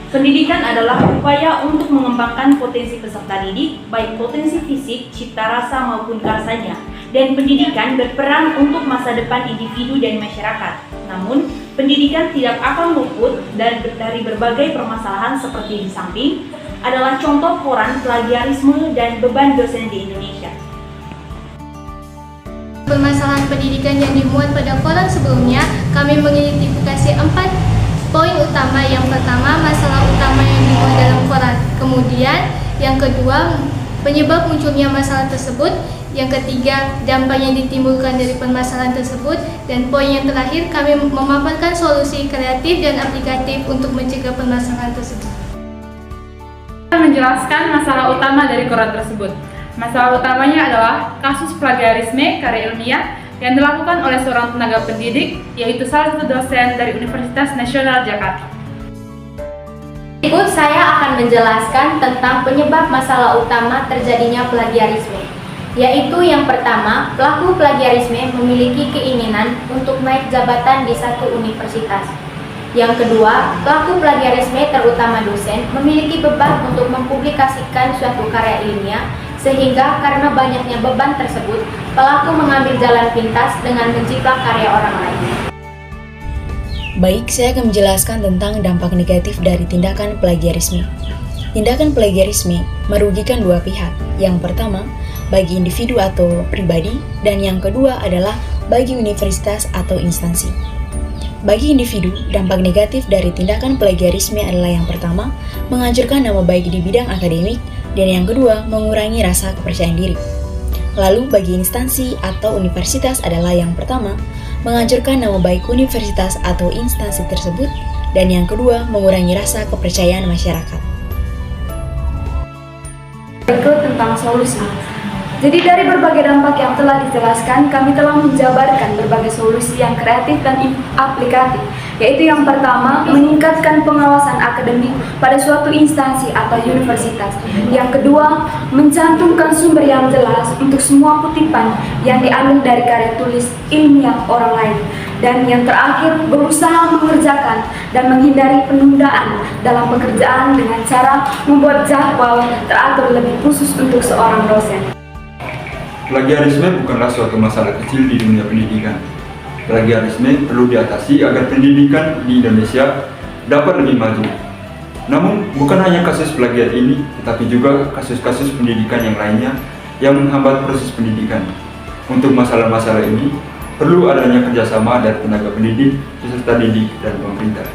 Pendidikan adalah upaya untuk mengembangkan potensi peserta didik, baik potensi fisik, cipta rasa maupun rasanya. Dan pendidikan berperan untuk masa depan individu dan masyarakat. Namun, pendidikan tidak akan luput dari berbagai permasalahan seperti di samping adalah contoh koran, plagiarisme, dan beban dosen di Indonesia. Permasalahan pendidikan yang dimuat pada koran sebelumnya, kami mengidentifikasi 4 poin utama. Yang pertama, masalah utama yang dimuat dalam koran. Kemudian, yang kedua, penyebab munculnya masalah tersebut. Yang ketiga, dampak yang ditimbulkan dari permasalahan tersebut. Dan poin yang terakhir, kami memaparkan solusi kreatif dan aplikatif untuk mencegah permasalahan tersebut. Menjelaskan masalah utama dari koran tersebut. Masalah utamanya adalah kasus plagiarisme karya ilmiah yang dilakukan oleh seorang tenaga pendidik, yaitu salah satu dosen dari Universitas Nasional Jakarta. Berikut saya akan menjelaskan tentang penyebab masalah utama terjadinya plagiarisme, yaitu yang pertama, pelaku plagiarisme memiliki keinginan untuk naik jabatan di satu universitas. Yang kedua, pelaku plagiarisme terutama dosen memiliki beban untuk mempublikasikan suatu karya ilmiah, sehingga karena banyaknya beban tersebut, pelaku mengambil jalan pintas dengan menjiplak karya orang lain. Baik, saya akan menjelaskan tentang dampak negatif dari tindakan plagiarisme. Tindakan plagiarisme merugikan dua pihak. Yang pertama, bagi individu atau pribadi, dan yang kedua adalah bagi universitas atau instansi. Bagi individu, dampak negatif dari tindakan plagiarisme adalah yang pertama, menghancurkan nama baik di bidang akademik, dan yang kedua, mengurangi rasa kepercayaan diri. Lalu bagi instansi atau universitas adalah yang pertama, menghancurkan nama baik universitas atau instansi tersebut, dan yang kedua, mengurangi rasa kepercayaan masyarakat. Berikut tentang solusi. Jadi dari berbagai dampak yang telah dijelaskan, kami telah menjabarkan berbagai solusi yang kreatif dan aplikatif, yaitu yang pertama, meningkatkan pengawasan akademik pada suatu instansi atau universitas. Yang kedua, mencantumkan sumber yang jelas untuk semua kutipan yang diambil dari karya tulis ilmiah orang lain. Dan yang terakhir, berusaha mengerjakan dan menghindari penundaan dalam pekerjaan dengan cara membuat jadwal teratur lebih khusus untuk seorang dosen. Plagiarisme bukanlah suatu masalah kecil di dunia pendidikan. Plagiarisme perlu diatasi agar pendidikan di Indonesia dapat lebih maju. Namun, bukan hanya kasus plagiat ini, tetapi juga kasus-kasus pendidikan yang lainnya yang menghambat proses pendidikan. Untuk masalah-masalah ini, perlu adanya kerjasama dari tenaga pendidik, peserta didik, dan pemerintah.